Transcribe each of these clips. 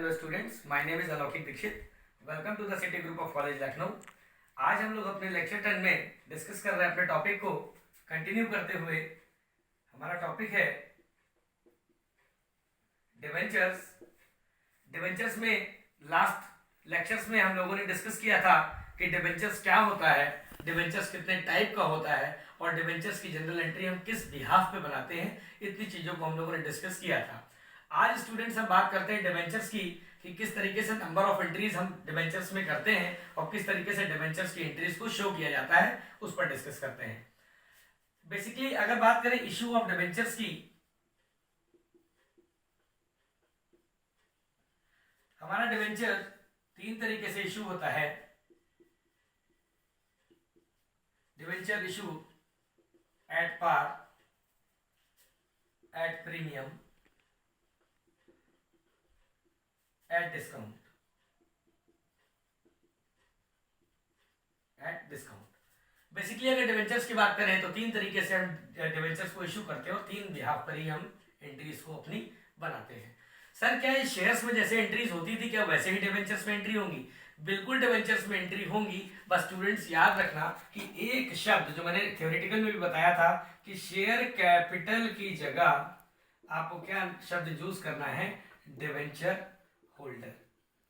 Hello students, my name is Alaukik Dikshit. Welcome to the city group of college Lucknow. आज हम लोग अपने लेक्चर 10 में डिस्कस कर रहे हैं अपने टॉपिक को कंटिन्यू करते हुए। हमारा टॉपिक है डिवेंचर्स। डिवेंचर्स में लास्ट लेक्चर्स में हम लोगों ने डिस्कस किया था कि डिवेंचर्स क्या होता है, डिवेंचर्स कितने टाइप का होता है और डिवेंचर्स की जनरल एंट्री हम किस बिहाफ पे बनाते हैं। इतनी चीज़ों को हम लोगों ने डिस्कस किया था। आज स्टूडेंट्स हम बात करते हैं डिवेंचर्स की कि किस तरीके से नंबर ऑफ एंट्रीज हम डिवेंचर्स में करते हैं और किस तरीके से डिवेंचर्स की एंट्रीज को शो किया जाता है, उस पर डिस्कस करते हैं। बेसिकली अगर बात करें इशू ऑफ डिवेंचर्स की, हमारा डिवेंचर तीन तरीके से इशू होता है। Debenture issue at par, at premium, at discount. Basically अगर डिवेंचर्स की बात करें तो तीन तरीके से हम डिवेंचर्स को इशू करते हैं और तीन बिहाफ पर ही हम एंट्रीज को अपनी बनाते हैं। सर क्या ये शेयर्स में जैसे एंट्रीज होती थी क्या वैसे ही डिवेंचर्स में एंट्री होंगी? बिल्कुल डिवेंचर्स में एंट्री होंगी। बस स्टूडेंट्स याद रखना कि एक शब्द जो मैंने थ्योरेटिकल में भी बताया था कि शेयर कैपिटल की जगह आपको क्या शब्द यूज करना है? Debenture holder.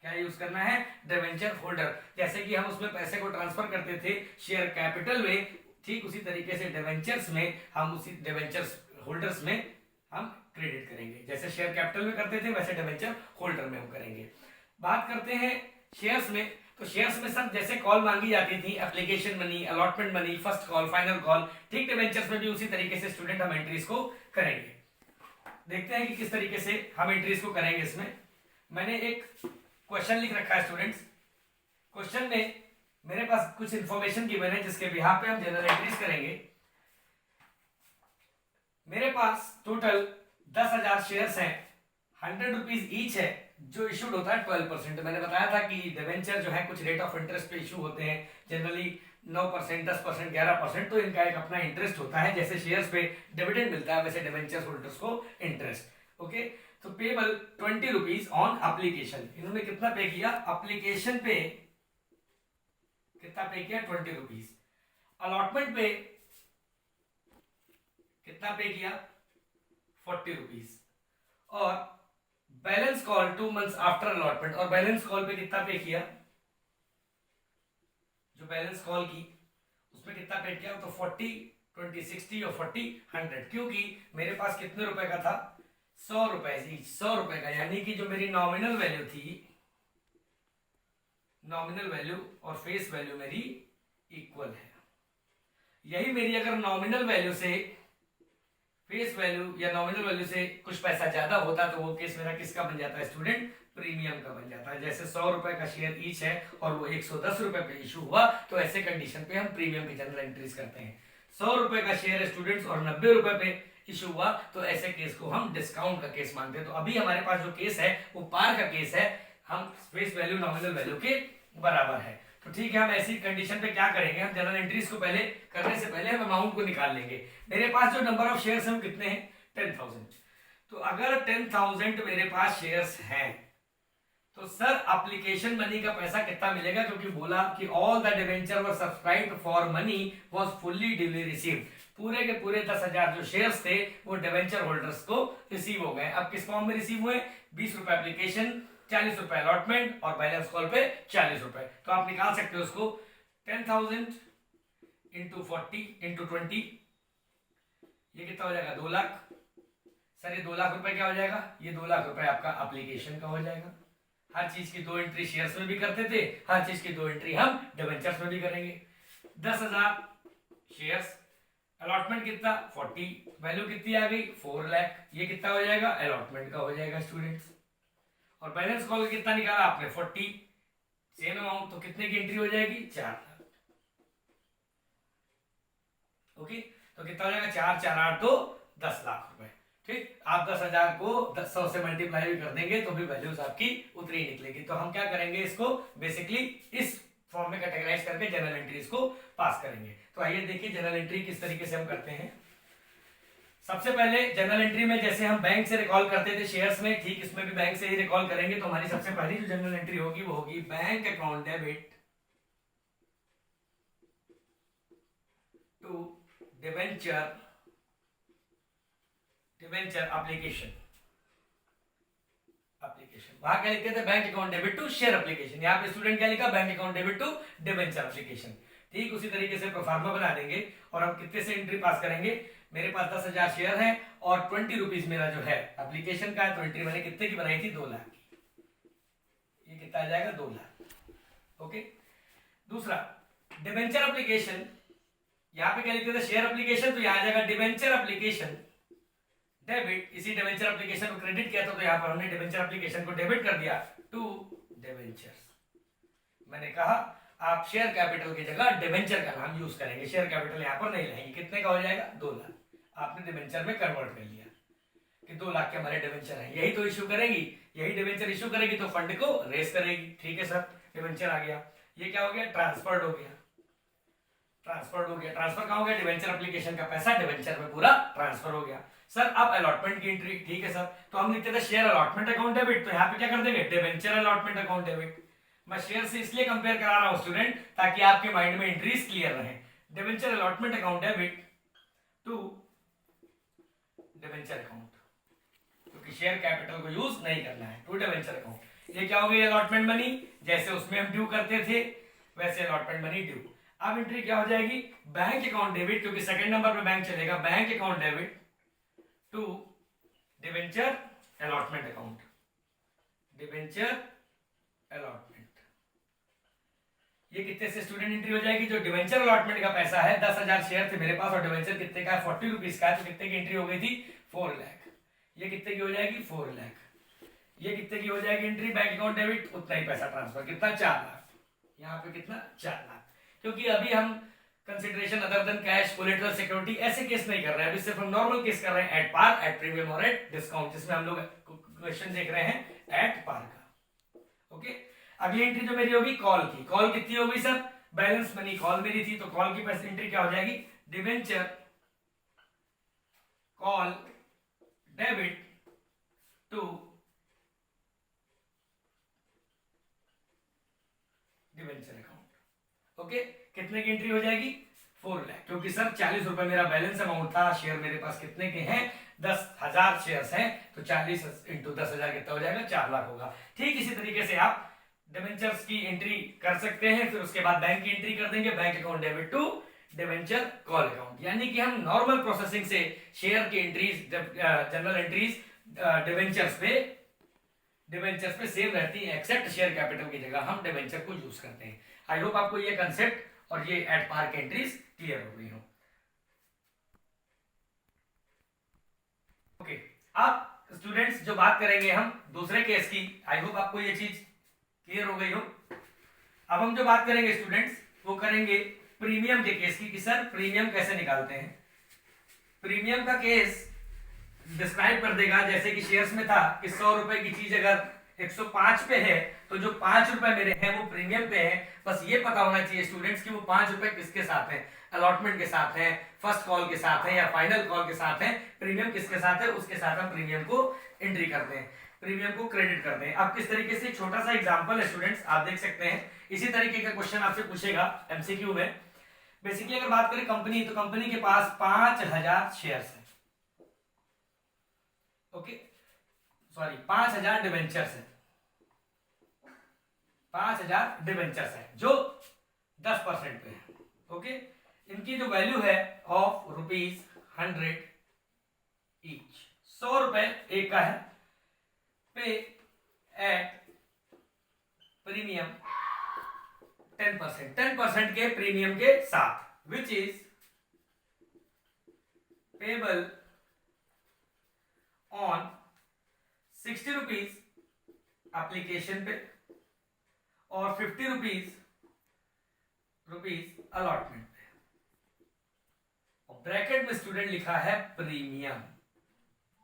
क्या यूज करना है? Debenture holder. जैसे कि हम उसमें पैसे को ट्रांसफर करते थे शेयर कैपिटल में, ठीक उसी तरीके से डिवेंचर्स में हम उसी डिवेंचर्स होल्डर्स में हम क्रेडिट करेंगे। जैसे शेयर कैपिटल में करते थे वैसे डिवेंचर होल्डर में हम करेंगे। बात करते हैं शेयर्स में, तो शेयर्स में सब जैसे कॉल मांगी जाती थी, application money, allotment money, first call, final call, ठीक डिवेंचर्स में भी उसी तरीके से स्टूडेंट हम एंट्रीज को करेंगे। देखते हैं कि किस तरीके से हम एंट्रीज को करेंगे। इसमें मैंने एक क्वेश्चन लिख रखा है स्टूडेंट्स। क्वेश्चन में मेरे पास कुछ इंफॉर्मेशन गिवन है जिसके बिहाफ पे हम जनरल एंट्रीज करेंगे। मेरे पास टोटल 10,000 शेयर्स हैं, 100 रुपीज ईच है, जो इशूड होता है 12%। मैंने बताया था कि डिवेंचर जो है कुछ रेट ऑफ इंटरेस्ट पे इशू होते हैं, जनरली 9%, 10%, 11%, तो इनका एक अपना इंटरेस्ट होता है। जैसे शेयर्स पे डिविडेंड मिलता है वैसे डिवेंचर होल्डर्स को इंटरेस्ट। ओके, तो पेबल 20 रुपीज ऑन एप्लीकेशन। इन्होंने कितना पे किया? एप्लीकेशन पे कितना पे किया? 20 रुपीज। अलॉटमेंट पे कितना पे किया? 40 रुपीज। और balance call 2 months after allotment, और बैलेंस कॉल पे कितना पे किया? जो बैलेंस कॉल की उसमें कितना पे किया? तो 40, 20, 60 और 40, 100। क्योंकि मेरे पास कितने रुपए का था? 100 रुपए, 100 रुपए का, यानी कि जो मेरी नॉमिनल वैल्यू थी, नॉमिनल वैल्यू और फेस वैल्यू मेरी इक्वल है। यही मेरी अगर नॉमिनल वैल्यू से फेस वैल्यू या नॉमिनल वैल्यू से कुछ पैसा ज्यादा होता तो वो केस मेरा किसका बन जाता है स्टूडेंट? प्रीमियम का बन जाता है। जैसे 100 रुपए का शेयर ईच है और वो 110 रुपए पे इशू हुआ, तो ऐसे कंडीशन पे हम प्रीमियम की जनरल एंट्रीज करते हैं। 100 रुपए का शेयर है स्टूडेंट्स और 90 रुपए पे इशू हुआ, तो ऐसे केस को हम डिस्काउंट का केस मानते हैं। तो अभी हमारे पास जो केस है वो पार का केस है, हम फेस वैल्यू नॉमिनल वैल्यू के बराबर है। तो ठीक है, हम ऐसी कंडीशन पे क्या करेंगे? हम जनरल एंट्रीज को पहले करने से पहले हम अमाउंट को निकाल लेंगे। मेरे पास जो नंबर ऑफ शेयर्स हैं वो कितने हैं? 10,000। तो अगर 10,000 मेरे पास शेयर्स हैं तो सर एप्लीकेशन मनी का पैसा कितना मिलेगा? क्योंकि बोला कि all the debenture were subscribed for money was fully duly received. पूरे के पूरे 10,000 जो शेयर्स थे वो डिवेंचर होल्डर्स को रिसीव हो गए। अब किस फॉर्म में रिसीव हुए? 20 रुपए एप्लीकेशन, 40 रुपए अलॉटमेंट और बैलेंस कॉल पे 40 रुपए। तो आप निकाल सकते हो उसको 10,000 इंटू 40 इंटू 20, ये कितना हो जाएगा? 2 लाख। सर ये 2 लाख रुपए क्या हो जाएगा? ये 2 लाख रुपए आपका एप्लीकेशन का हो जाएगा। हर चीज की 2 एंट्री शेयर्स में भी करते थे, हर चीज की 2 एंट्री हम डिवेंचर्स में भी करेंगे। 10,000 शेयर्स, अलॉटमेंट कितना? 40, वैल्यू कितनी आ गई? 4 लाख। ये कितना हो जाएगा? अलॉटमेंट का हो जाएगा स्टूडेंट्स। और बैलेंस कॉल कितना निकाला आपने? 40, सेम अमाउंट, तो कितने की एंट्री हो जाएगी? 4 लाख। ओके, तो कितना हो जाएगा? 4, 4, 8 तो 10 लाख रुपए। ठीक, आप 10,000 को 100 से मल्टीप्लाई भी कर देंगे तो भी वैल्यूज आपकी उतनी ही निकलेगी। तो हम क्या करेंगे? इसको बेसिकली इस फॉर्म में कैटेगराइज करके जनरल एंट्रीज को पास करेंगे। तो आइए देखिए जनरल एंट्री किस तरीके से हम करते हैं। सबसे पहले जनरल एंट्री में जैसे हम बैंक से रिकॉल करते थे शेयर्स में, ठीक इसमें भी बैंक से ही रिकॉल करेंगे। तो हमारी सबसे पहली जो जनरल एंट्री होगी वो होगी bank account debit to debenture application. वहां क्या लिखते थे, bank account debit to share application. यहाँ पे स्टूडेंट क्या लिखा, bank account debit to debenture application. ठीक उसी तरीके से प्रोफार्मा बना देंगे और हम कितने से एंट्री पास करेंगे। मेरे पास 10,000 शेयर है और 20 रुपीज मेरा जो है एप्लीकेशन का है। तो एंट्री मैंने कितने की बनाई थी, 2 लाख की। ये कितना आ जाएगा, 2 लाख। ओके। दूसरा डिवेंचर एप्लीकेशन, यहाँ पे क्या लिखते थे, शेयर एप्लीकेशन, तो यहाँ आ जाएगा डिवेंचर एप्लीकेशन डेबिट। इसी डिवेंचर एप्लीकेशन को क्रेडिट किया था तो यहाँ पर हमने डिवेंचर एप्लीकेशन को डेबिट कर दिया टू डिवेंचर्स। मैंने कहा आप शेयर कैपिटल की जगह डिवेंचर का नाम यूज करेंगे, शेयर कैपिटल यहाँ पर नहीं लाएंगे। कितने का हो जाएगा, 2 लाख। आपने डिवेंचर में कन्वर्ट कर लिया कि 2 लाख के हमारे डिवेंचर हैं। यही तो इश्यू करेगी, यही डिवेंचर इश्यू करेगी तो फंड को रेस करेगी। ठीक है सर, डिवेंचर आ गया। ये क्या हो गया, ट्रांसफर्ड हो गया। ट्रांसफर कहाँ हो गया, डिवेंचर एप्लीकेशन का पैसा डिवेंचर में पूरा ट्रांसफर हो गया। सर अब अलॉटमेंट की एंट्री, ठीक है सर, तो हम लिखते थे शेयर अलॉटमेंट अकाउंट डेबिट, तो यहाँ पे क्या कर देंगे, डिवेंचर अलॉटमेंट अकाउंट डेबिट। मैं शेयर से इसलिए कंपेयर करा रहा हूं स्टूडेंट ताकि आपके माइंड में एंट्रीज क्लियर रहे। Debenture allotment account debit to debenture account, क्योंकि शेयर कैपिटल को यूज नहीं करना है, टू डिवेंचर अकाउंट। ये क्या हो गई, अलॉटमेंट मनी। जैसे उसमें हम ड्यू करते थे वैसे अलॉटमेंट मनी ड्यू। अब एंट्री क्या हो जाएगी, बैंक अकाउंट डेबिट, क्योंकि सेकंड नंबर पे बैंक चलेगा, bank account debit to debenture allotment account, debenture allotment. ये कितने से स्टूडेंट एंट्री हो जाएगी, जो डिवेंचर अलॉटमेंट का पैसा है, 10,000 शेयर थे मेरे पास और डिवेंचर कितने का है, 40 रुपीज का है, तो कितने की एंट्री हो गई थी, 4 लाख। ये कितने की हो जाएगी, 4 लाख। ये कितने की हो जाएगी एंट्री, बैंक अकाउंट डेबिट, उतना ही पैसा ट्रांसफर, कितना, 4 लाख। यहाँ पे कितना, 4 लाख। क्योंकि अभी हम consideration other than cash, collateral, security ऐसे केस नहीं कर रहे हैं, अभी सिर्फ हम नॉर्मल केस कर रहे हैं, एट पार, एट प्रीमियम और एट डिस्काउंट, जिसमें हम लोग क्वेश्चन देख रहे हैं एट पार का। ओके। अगली एंट्री जो मेरी होगी कॉल की। कॉल कितनी होगी सर, बैलेंस मनी कॉल मेरी थी, तो कॉल की पैसे एंट्री क्या हो जाएगी, debenture call debit to debenture account. Okay. कितने की एंट्री हो जाएगी, 4 लाख, क्योंकि सर 40 रुपए मेरा बैलेंस अमाउंट था। शेयर मेरे पास कितने के हैं, 10,000 शेयर्स हैं, तो 40 इंटू 10,000 कितना हो जाएगा, 4 लाख होगा। ठीक इसी तरीके से आप डिवेंचर्स की एंट्री कर सकते हैं, फिर उसके बाद बैंक की एंट्री कर देंगे, bank account debit to debenture call account. यानी कि हम नॉर्मल प्रोसेसिंग से शेयर की एंट्रीज, जनरल एंट्रीज डिवेंचर्स पे सेम रहती है, एक्सेप्ट शेयर कैपिटल की जगह हम डिवेंचर को यूज करते हैं। आई होप आपको ये कंसेप्ट और ये एट पार की एंट्रीज क्लियर हो गई हो। ओके। अब स्टूडेंट्स जो बात करेंगे हम दूसरे केस की, आई होप आपको ये चीज क्लियर हो गई हो। अब हम जो बात करेंगे स्टूडेंट्स वो करेंगे प्रीमियम के केस की, कि सर प्रीमियम कैसे निकालते हैं। प्रीमियम का केस डिस्क्राइब कर देगा, जैसे कि शेयर्स में था कि 100 रुपए की चीज अगर 105 पे है तो जो 5 रुपए मेरे हैं वो प्रीमियम पे है। बस ये पता होना चाहिए स्टूडेंट्स कि वो 5 रुपए किसके साथ हैं, अलॉटमेंट के साथ हैं, फर्स्ट कॉल के साथ हैं या फाइनल कॉल के साथ हैं। प्रीमियम किसके साथ है, उसके साथ हम प्रीमियम को एंट्री करते हैं, प्रीमियम को क्रेडिट करते हैं। अब किस तरीके से, छोटा सा एग्जांपल है स्टूडेंट्स, आप देख सकते हैं। इसी तरीके का क्वेश्चन आपसे पूछेगा एमसीक्यू में। बेसिकली अगर बात करें कंपनी, तो कंपनी के पास 5,000 शेयर्स है। ओके, सॉरी 5,000 डिवेंचर्स है, 5,000 डिवेंचर्स है जो 10% पे है। ओके। इनकी जो वैल्यू है ऑफ ₹100 ईच, 100 रुपए एक का है, पे एट प्रीमियम 10% के प्रीमियम के साथ, which is payable on 60 rupees application पे और 50 रुपीज अलॉटमेंट पे। और ब्रैकेट में स्टूडेंट लिखा है प्रीमियम।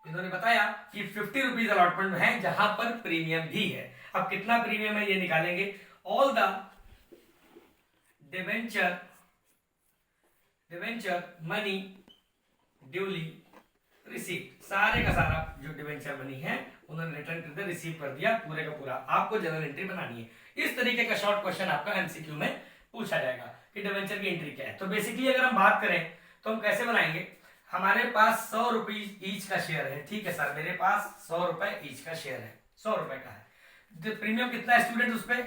इन्होंने बताया कि 50 रुपीज अलॉटमेंट में है जहां पर प्रीमियम भी है। अब कितना प्रीमियम है ये निकालेंगे। All the debenture money duly receipt, सारे का सारा जो डिवेंचर मनी है उन्होंने रिटर्न कर दिया, रिसीव कर दिया पूरे का पूरा। आपको जनरल एंट्री बनानी है। इस तरीके का शॉर्ट क्वेश्चन आपका एमसीक्यू में पूछा जाएगा कि डिवेंचर की एंट्री क्या है। तो बेसिकली अगर हम बात करें तो हम कैसे बनाएंगे, हमारे पास 100 रुपीज ईच का शेयर है, ठीक है सर, मेरे पास 100 रुपए ईच का शेयर है, 100 रुपए का है। प्रीमियम कितना है स्टूडेंट उस पर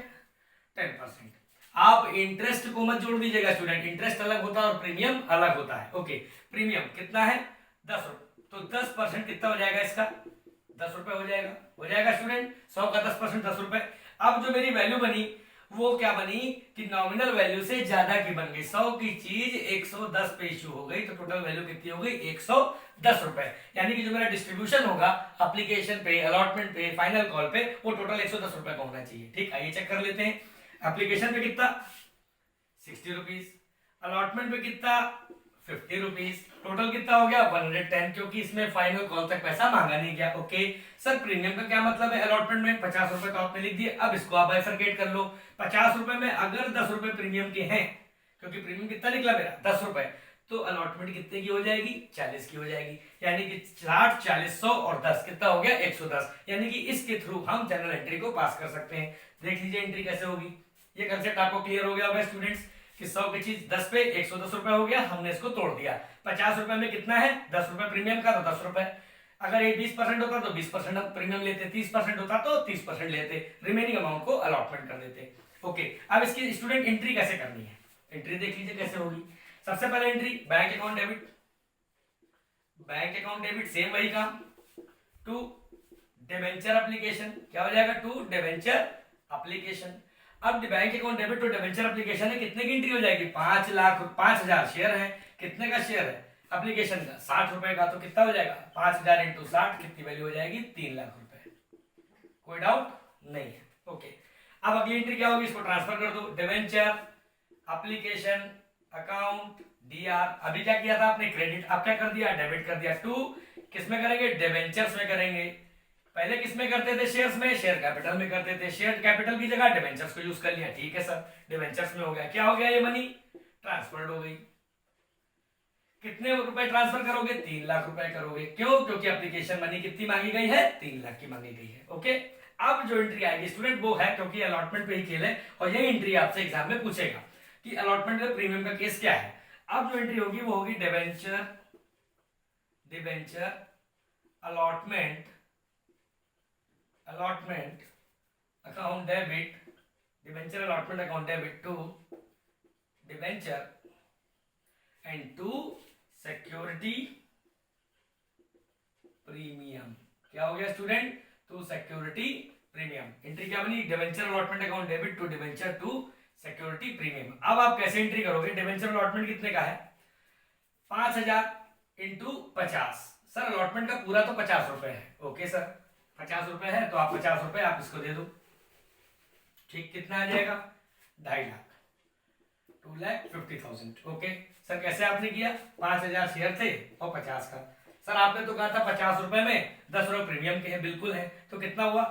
10%। आप इंटरेस्ट को मत जोड़ दीजिएगा स्टूडेंट, इंटरेस्ट अलग होता है और प्रीमियम अलग होता है। ओके, प्रीमियम कितना है 10 रुपए, तो 10% कितना हो जाएगा इसका 10 रुपए हो जाएगा स्टूडेंट, 100 का 10% 10 रुपए। अब जो मेरी वैल्यू बनी वो क्या बनी कि नॉमिनल वैल्यू से ज्यादा की बन गई, 100 की चीज 110 पे इश्यू हो गई, तो टोटल वैल्यू कितनी हो गई 110 रुपए। यानी कि जो मेरा डिस्ट्रीब्यूशन होगा एप्लीकेशन पे, अलॉटमेंट पे, फाइनल कॉल पे, वो टोटल 110 रुपए का होना चाहिए। ठीक, आइए चेक कर लेते हैं। एप्लीकेशन पे कितना 60 रुपीज, अलॉटमेंट पे कितना 50 रुपीज, टोटल कितना हो गया 110, क्योंकि इसमें फाइनल कॉल तक पैसा मांगा नहीं गया। ओके सर, प्रीमियम का क्या मतलब है, अलॉटमेंट में 50 रुपए तो आपने लिख दिए, अब इसको आप बाइफरकेट कर लो। 50 रुपए में अगर 10 रुपए प्रीमियम के हैं, क्योंकि प्रीमियम कितना निकला मेरा 10 रुपए, तो अलॉटमेंट कितने की हो जाएगी 40 की हो जाएगी। यानी कि 60 40 100 और 10 कितना हो गया 110। यानी कि इसके थ्रू हम जनरल एंट्री को पास कर सकते हैं। देख लीजिए एंट्री कैसे होगी। ये कंसेप्ट आपको क्लियर हो गया होगा स्टूडेंट्स कि 100 की चीज 10 पे 110 रुपए हो गया, हमने इसको तोड़ दिया। 50 रुपए में कितना है 10 रुपए प्रीमियम का, तो 10 रुपए। अगर ये 20% होता तो 20% प्रीमियम लेते, 30% होता तो 30% लेते, रिमेनिंग अमाउंट को अलॉटमेंट कर देते। ओके, अब इसकी स्टूडेंट एंट्री कैसे करनी है, एंट्री देख लीजिए कैसे होगी। सबसे पहले entry bank account debit, bank account debit same वही काम, टू डिबेंचर एप्लीकेशन, क्या हो जाएगा टू डिबेंचर एप्लीकेशन। अब bank account debit to debenture application है, कितने की एंट्री हो जाएगी 5,00,000 शेयर है, कितने का शेयर है एप्लीकेशन का 60 रुपए का, तो कितना हो जाएगा 5,000 इंटू 60, कितनी वैल्यू हो जाएगी 3 लाख रुपए। कोई डाउट नहीं है। ओके, अब अगली एंट्री क्या होगी, इसको ट्रांसफर कर दो, डिबेंचर एप्लीकेशन अकाउंट डीआर। अभी क्या किया था आपने क्रेडिट, अब क्या कर दिया डेबिट कर दिया, टू किसमें करेंगे डिबेंचर्स में करेंगे। पहले किसमें करते थे शेयर्स में, शेयर कैपिटल में करते थे, शेयर कैपिटल की जगह डिबेंचर्स को यूज कर लिया। ठीक है सर, डिबेंचर्स में हो गया, क्या हो गया ये मनी ट्रांसफर्ड हो गई। कितने रुपए ट्रांसफर करोगे 3 लाख रुपए करोगे, क्यों, क्योंकि एप्लीकेशन मनी कितनी मांगी गई है 3 लाख की मांगी गई है। ओके, अब जो एंट्री आएगी स्टूडेंट वो है, क्योंकि अलॉटमेंट पे ही खेल है और यही एंट्री आपसे एग्जाम में पूछेगा कि अलॉटमेंट में प्रीमियम का केस क्या है। अब जो एंट्री होगी वो होगी debenture, debenture allotment, allotment account debit, debenture allotment account debit to debenture and to security premium. क्या हो गया student to security premium. Entry क्या बनी debenture allotment account debit to debenture to security premium. अब आप कैसे एंट्री करोगे, debenture allotment कितने का है 5,000 इंटू 50। सर अलॉटमेंट का पूरा तो 50 रुपए है। ओके सर 50 रुपए है तो आप 50 रुपए आप इसको दे दो। ठीक, कितना आ जाएगा 2.5 लाख, 2,50,000। ओके सर, कैसे आपने किया 5,000 शेयर थे और 50 का। सर आपने तो कहा था 50 रुपए में 10 रुपए प्रीमियम के हैं, बिल्कुल है, तो कितना हुआ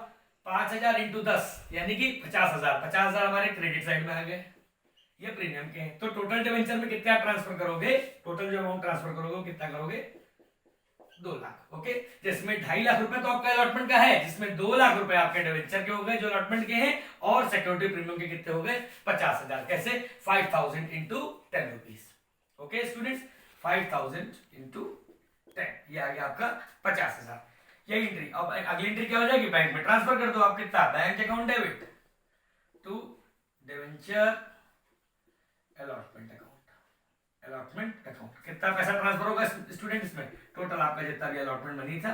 5,000 इंटू 10 यानी कि 50,000। 50,000 हमारे क्रेडिट साइड में आ गए, ये प्रीमियम के हैं। तो टोटल डिबेंचर में कितना ट्रांसफर करोगे, टोटल जो अमाउंट ट्रांसफर करोगे वो कितना करोगे 2 लाख। ओके, जिसमें 2.5 लाख रुपए तो आपका अलॉटमेंट का है, जिसमें 2 लाख रुपए आपके डिबेंचर के हो गए जो अलॉटमेंट के हैं, और सिक्योरिटी प्रीमियम के कितने हो गए 50,000। कैसे 5,000 into 10 rupees. Okay students, 5,000 into 10, ये आ गया आपका 50,000। ये एंट्री। अब अगली एंट्री क्या हो जाएगी, बैंक में ट्रांसफर कर दो आप कितना, bank account debit to debenture allotment account, allotment account. कितना पैसा ट्रांसफर होगा स्टूडेंट इसमें, टोटल आपका जितना भी अलॉटमेंट मनी था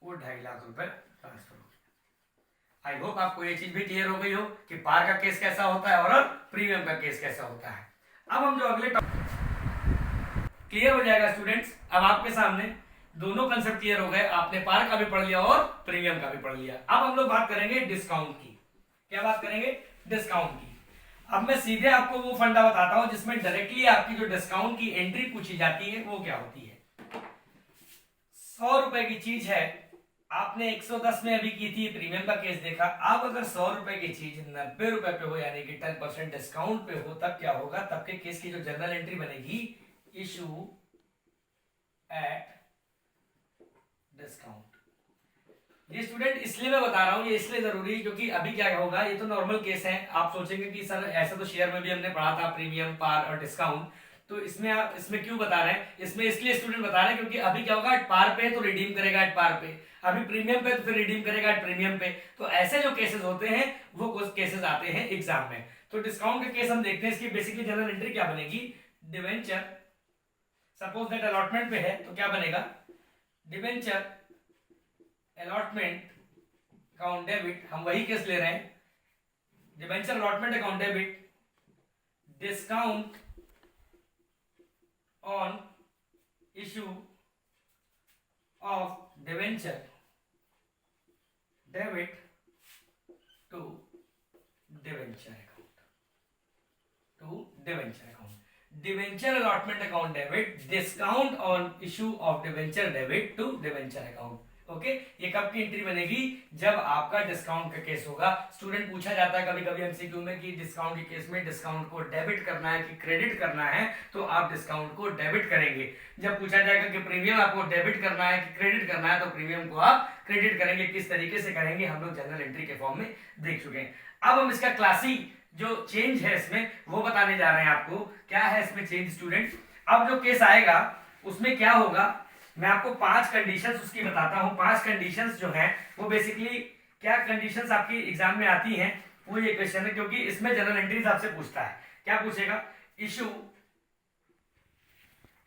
वो 2.5 लाख रुपए ट्रांसफर हो गया। आई होप आपको ये चीज भी क्लियर हो गई हो कि पार का केस कैसा होता है और प्रीमियम का केस कैसा होता है। अब हम जो अगले क्लियर हो जाएगा स्टूडेंट्स, अब आपके सामने दोनों कंसेप्ट क्लियर हो गए, आपने पार का भी पढ़ लिया और प्रीमियम का भी पढ़ लिया। अब हम लोग बात करेंगे डिस्काउंट की। क्या बात करेंगे, डिस्काउंट की। अब मैं सीधे आपको वो फंडा बताता हूं जिसमें डायरेक्टली आपकी जो डिस्काउंट की एंट्री पूछी जाती है वो क्या होती है। 100 रुपए की चीज है, आपने 110 में अभी की थी, प्रीमियम का केस देखा। अब अगर 100 रुपए की चीज 90 रुपए पे हो यानी कि 10% डिस्काउंट पे हो, तब क्या होगा, तब के केस की जो जनरल एंट्री बनेगी, इशू एट डिस्काउंट। ये स्टूडेंट इसलिए मैं बता रहा हूँ, ये इसलिए जरूरी है क्योंकि अभी क्या होगा, ये तो नॉर्मल केस है। आप सोचेंगे कि सर ऐसा तो शेयर में भी हमने पढ़ा था, प्रीमियम, पार और डिस्काउंट, तो इसमें आप इसमें क्यों बता रहे हैं? इसमें इसलिए स्टूडेंट बता रहे हैं क्योंकि अभी क्या होगा, एट पार पे तो रिडीम करेगा एट पार पे, अभी प्रीमियम पे तो फिर रिडीम करेगा एट प्रीमियम पे। तो ऐसे जो केसेस होते हैं वो कुछ केसेस आते हैं एग्जाम में। तो डिस्काउंट का केस हम देखते हैं, इसकी बेसिकली जनरल एंट्री क्या बनेगी, डिवेंचर, सपोज दैट अलॉटमेंट पे है तो क्या बनेगा, डिवेंचर अलॉटमेंट अकाउंट डेबिट, हम वही केस ले रहे हैं, debenture allotment account debit, discount on issue of debenture debit to debenture account, to debenture account, debenture allotment account debit, discount on issue of debenture debit to debenture account. Okay, ये कब की entry बनेगी, जब आपका discount का case होगा। Student पूछा जाता है कभी कभी एमसीक्यू में कि डिस्काउंट के केस में डिस्काउंट को डेबिट करना है कि क्रेडिट करना है, तो आप डिस्काउंट को डेबिट करेंगे। जब पूछा जाएगा कि प्रीमियम आपको डेबिट करना है कि क्रेडिट करना है, तो प्रीमियम को आप क्रेडिट करेंगे। किस तरीके से करेंगे हम लोग जनरल एंट्री के फॉर्म में देख चुके हैं। अब हम इसका क्लासिक जो चेंज है इसमें वो बताने जा रहे हैं आपको। क्या है इसमें चेंज स्टूडेंट? अब जो केस आएगा उसमें क्या होगा, मैं आपको 5 कंडीशंस उसकी बताता हूं। 5 कंडीशंस जो हैं वो बेसिकली क्या कंडीशंस आपकी एग्जाम में आती हैं, वो ये क्वेश्चन है, क्योंकि इसमें जनरल एंट्रीज आपसे पूछता है। क्या पूछेगा,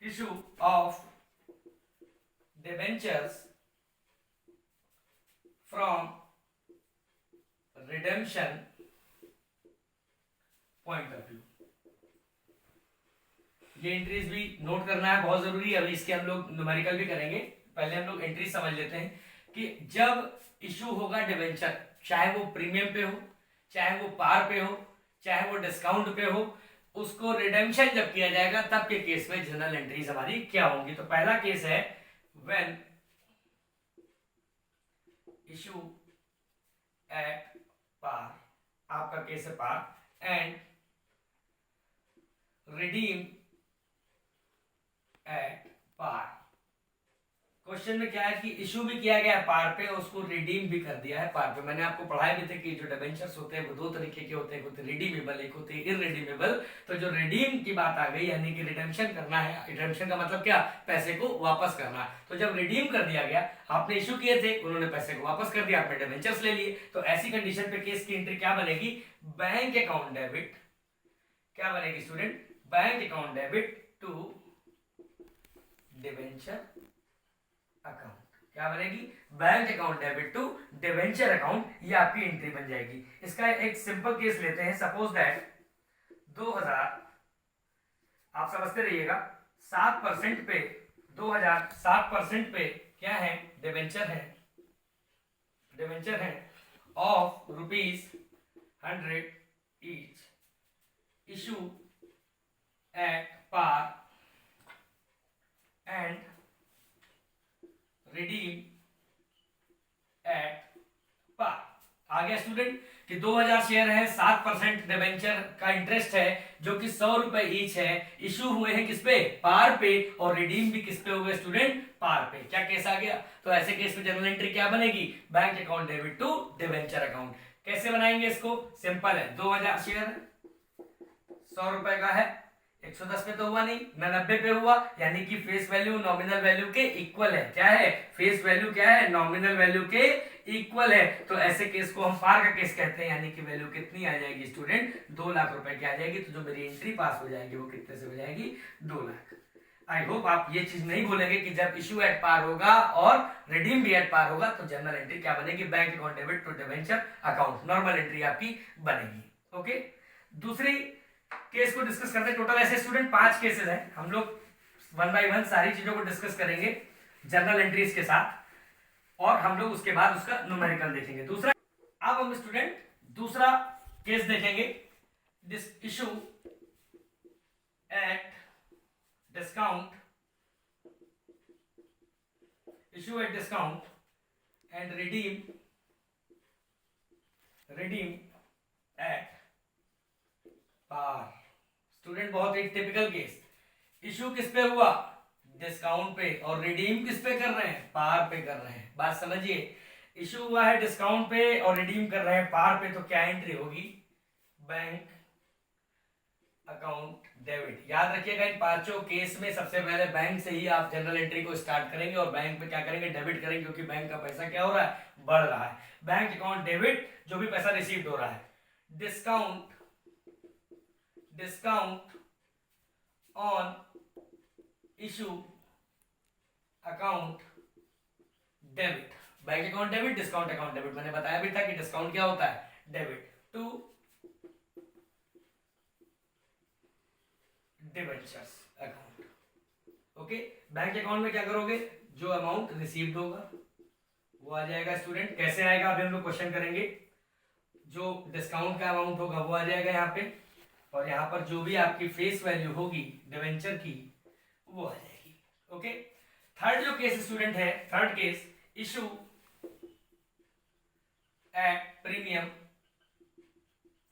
issue of debentures from redemption point of view. ये एंट्रीज भी नोट करना है, बहुत जरूरी है। अभी इसके हम लोग न्यूमेरिकल भी करेंगे, पहले हम लोग एंट्री समझ लेते हैं कि जब इशू होगा डिवेंचर, चाहे वो प्रीमियम पे हो, चाहे वो पार पे हो, चाहे वो डिस्काउंट पे हो, उसको रिडेम्पशन जब किया जाएगा तब के केस में जनरल एंट्रीज हमारी क्या होंगी। तो पहला केस है व्हेन इशू एट पार, आपका केस है par, and redeem at par. Question में क्या है कि इशू भी किया गया है पार पे, उसको रिडीम भी कर दिया है पार पे। मैंने आपको पढ़ाए भी थे कि जो डिबेंचर्स होते हैं वो 2 तरीके के होते हैं, एक होते रिडीमेबल, एक होते इररिडीमेबल। तो जो रिडीम की बात आ गई, यानी कि रिडेम्पशन करना है, रिडेम्पशन का मतलब क्या, पैसे को वापस करना। तो जब रिडीम कर दिया गया, आपने इशू किए थे, उन्होंने पैसे को वापस कर दिया, आपने डिबेंचर्स ले लिए, तो ऐसी कंडीशन पे केस की एंट्री क्या बनेगी, बैंक अकाउंट डेबिट। क्या बनेगी student, bank account debit to debenture account. क्या बनेगी, bank account debit to debenture account, ये आपकी एंट्री बन जाएगी। इसका एक सिंपल केस लेते हैं, सपोज दैट 2000, आप समझते रहिएगा, 7% पे 2000, 7% पे क्या है, डिवेंचर है, डिवेंचर है of ₹100 each, issue at par and redeem at par. आ गया स्टूडेंट कि 2000 शेयर है, 7% डिवेंचर का इंटरेस्ट है जो कि ₹100 ईच है, इशू हुए हैं किस पे, पार पे, और रिडीम भी किस पे हुए स्टूडेंट, पार पे। क्या केस आ गया, तो ऐसे केस में जनरल एंट्री क्या बनेगी, bank account debit to debenture account. कैसे बनाएंगे इसको, सिंपल है, 2000 शेयर है, ₹100 का है, 110 पे तो हुआ नहीं, ना 90 पे हुआ, यानी कि फेस वैल्यू नॉमिनल वैल्यू के इक्वल है। क्या है, फेस वैल्यू क्या है, नॉमिनल वैल्यू के इक्वल है। तो ऐसे केस को हम पार का केस कहते हैं, यानी कि वैल्यू कितनी आ जाएगी स्टूडेंट, 2 लाख रुपए की आ जाएगी। तो जो मेरी एंट्री पास हो जाएगी वो कितने से हो जाएगी, 2 लाख। आई होप आप ये चीज नहीं भूलेंगे कि जब इशू एट पार होगा और रिडीम भी एट पार होगा तो जनरल एंट्री क्या बनेगी, bank account debit to debenture account, normal entry आपकी बनेगी। ओके, दूसरी केस को डिस्कस करते हैं। टोटल ऐसे स्टूडेंट 5 केसेस हैं, हम लोग 1 बाय 1 सारी चीजों को डिस्कस करेंगे जनरल एंट्रीज के साथ, और हम लोग उसके बाद उसका न्यूमेरिकल देखेंगे। दूसरा, अब हम स्टूडेंट दूसरा केस देखेंगे, this issue at discount, issue at discount and redeem at par. Student बहुत एक टिपिकल केस, इशू किस पे हुआ, डिस्काउंट पे, और रिडीम किस पे कर रहे हैं, पार पे कर रहे हैं। बात समझिए, इशू हुआ है डिस्काउंट पे और रिडीम कर रहे हैं पार पे, तो क्या एंट्री होगी, बैंक अकाउंट डेबिट। याद रखिएगा इन पांचों केस में सबसे पहले बैंक से ही आप जनरल एंट्री को स्टार्ट करेंगे और बैंक पे क्या करेंगे, डेबिट करेंगे, क्योंकि बैंक का पैसा क्या हो रहा है, बढ़ रहा है। बैंक अकाउंट डेबिट, जो भी पैसा रिसीव्ड हो रहा है। Discount on issue account debit, bank account debit, discount account debit. मैंने बताया भी था कि डिस्काउंट क्या होता है, debit to debentures account. Okay, bank account में क्या करोगे, जो अमाउंट रिसीव्ड होगा वो आ जाएगा स्टूडेंट। कैसे आएगा, अभी हम लोग क्वेश्चन करेंगे। जो डिस्काउंट का अमाउंट होगा वो आ जाएगा यहाँ पे, और यहाँ पर जो भी आपकी फेस वैल्यू होगी डिबेंचर की वो आ जाएगी। ओके, थर्ड जो केस स्टूडेंट है, third case, issue at premium,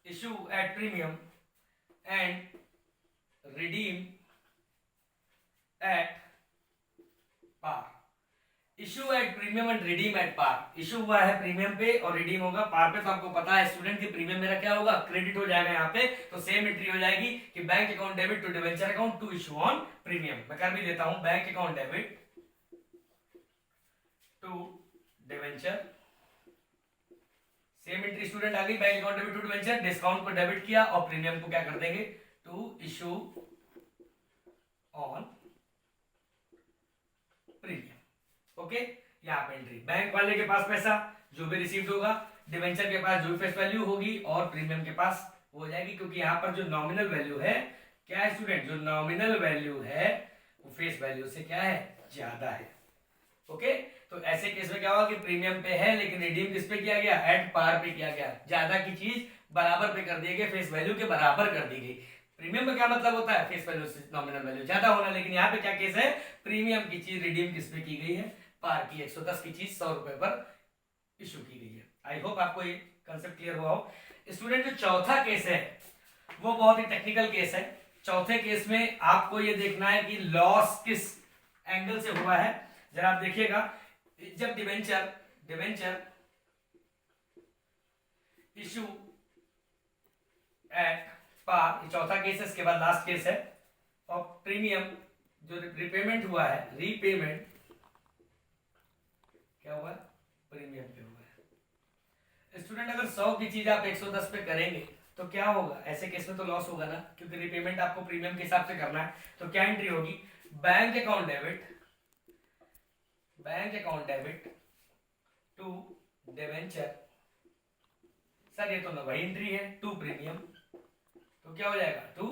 issue at premium and redeem at par. Issue at premium and redeem at par. Issue हुआ है प्रीमियम पे और रिडीम होगा पार पे, तो आपको पता है स्टूडेंट की प्रीमियम मेरा क्या होगा, क्रेडिट हो जाएगा यहाँ पे, तो सेम एंट्री हो जाएगी कि bank account debit to debenture account to issue on premium. मैं कर भी देता हूं, bank account debit to debenture, same entry student आ गई, bank account debit to debenture, discount को डेबिट किया और प्रीमियम को क्या कर देंगे, to issue on premium. Okay, यहाँ पे एंट्री, बैंक वाले के पास पैसा जो भी रिसीव्ड होगा, डिवेंचर के पास जो भी फेस वैल्यू होगी, और प्रीमियम के पास हो जाएगी, क्योंकि यहाँ पर जो नॉमिनल वैल्यू है क्या है स्टूडेंट, जो नॉमिनल वैल्यू है वो फेस वैल्यू से क्या है, ज्यादा है। ओके, तो ऐसे केस में क्या होगा कि प्रीमियम पे है लेकिन रिडीम किस पे किया गया, एट पार पे किया गया, ज्यादा की चीज बराबर पे कर दी गई, फेस वैल्यू के बराबर कर दी गई। प्रीमियम का क्या मतलब होता है, फेस वैल्यू से नॉमिनल वैल्यू ज्यादा होना, लेकिन यहाँ पे क्या केस है, प्रीमियम की चीज रिडीम किस पे की गई है, पार की, 110 की चीज 100 रुपए पर इशू की गई है। आई होप आपको ये कंसेप्ट क्लियर हुआ हो। स्टूडेंट जो चौथा केस है वो बहुत ही टेक्निकल केस है। चौथे केस में आपको ये देखना है कि लॉस किस एंगल से हुआ है। जरा आप देखिएगा, जब डिवेंचर इशू एट पार, ये चौथा केस है, इसके बाद लास्ट केस है, और प्रीमियम जो रिपेमेंट हुआ है, रीपेमेंट क्या हुआ है, प्रीमियम पे हुआ है। स्टूडेंट अगर 100 की चीज आप 110 पे करेंगे तो क्या होगा, ऐसे केस में तो लॉस होगा ना, क्योंकि रिपेमेंट आपको प्रीमियम के हिसाब से करना है। तो क्या एंट्री होगी, bank account debit to debenture. Sir ये तो ना वही एंट्री है, टू प्रीमियम, तो क्या हो जाएगा, टू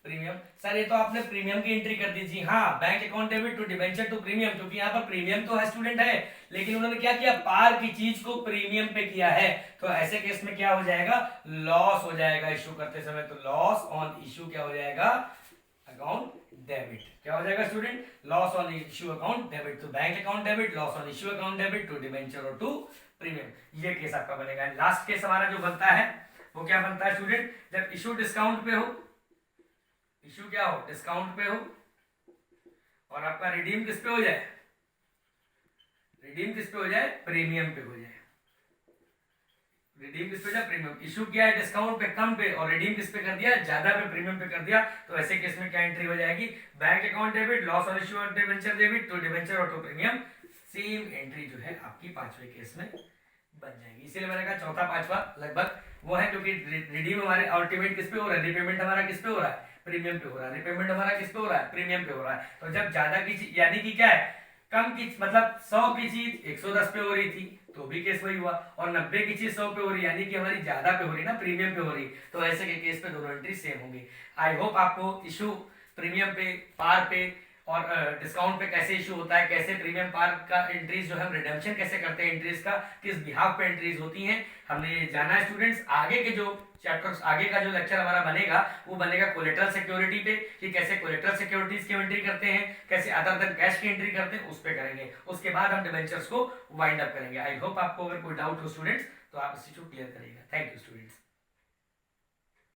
प्रीमियम। सर ये तो आपने प्रीमियम की एंट्री कर दी। जी हाँ, bank account debit to debenture to premium, क्योंकि यहाँ पर प्रीमियम तो है स्टूडेंट है, लेकिन उन्होंने क्या किया, पार की चीज को प्रीमियम पे किया है, तो ऐसे केस में क्या हो जाएगा, लॉस हो जाएगा इशू करते समय। तो लॉस ऑन इशू क्या हो जाएगा, अकाउंट डेबिट। क्या हो जाएगा student, loss on issue account debit to bank account debit, loss on issue account debit to debenture और टू प्रीमियम। ये केस आपका बनेगा। लास्ट केस हमारा जो बनता है वो क्या बनता है स्टूडेंट, जब इशू डिस्काउंट पे हो, इशू क्या हो, डिस्काउंट पे हो, और आपका रिडीम किस पे हो जाए, रिडीम किस पे हो जाए, प्रीमियम पे हो जाए। रिडीम किस पे जाए, प्रीमियम। इशू किया है डिस्काउंट पे कम पे, और रिडीम किस पे कर दिया, ज्यादा पे, प्रीमियम पे कर दिया, तो ऐसे केस में क्या एंट्री हो जाएगी, bank account debit, loss on issue on debenture debit to debenture और टू प्रीमियम। सेम एंट्री जो है आपकी पांचवें केस में बन जाएगी। इसीलिए मैंने कहा चौथा पांचवा लगभग वो है, क्योंकि रिडीम हमारे अल्टीमेट किस पे हो रहा है, रिपेमेंट हमारा किस पे हो रहा है, प्रीमियम पे हो रहा है, रिपेमेंट हमारा किस पे हो रहा है, प्रीमियम पे हो रहा है। तो जब ज्यादा की चीज, यानी कि क्या है, कम की मतलब 100 की चीज 110 पे हो रही थी तो भी केस वही हुआ, और 90 की चीज 100 पे हो रही, यानी कि हमारी ज्यादा पे हो रही ना, प्रीमियम पे हो रही, तो ऐसे के केस पे दोनों एंट्री सेम होंगी। आई होप आपको इशू प्रीमियम पे, पार पे और डिस्काउंट पे कैसे इशू होता है, कैसे प्रीमियम पार का एंट्रीज जो है हम रिडेम्पशन कैसे करते हैं एंट्रीज का, किस बिहाफ पे एंट्रीज होती हैं, हमने जाना है स्टूडेंट्स। आगे के जो चैप्टर्स, आगे का जो लेक्चर हमारा बनेगा वो बनेगा कोलेटरल सिक्योरिटी पे, कि कैसे कोलेटरल सिक्योरिटीज की एंट्री करते हैं, कैसे अदर देन कैश की एंट्री करते हैं, उस पे करेंगे। उसके बाद हम डिबेंचर्स को वाइंड अप करेंगे। आई होप आपको अगर कोई डाउट हो स्टूडेंट्स तो आप इस चीज को क्लियर करिएगा। Thank you students.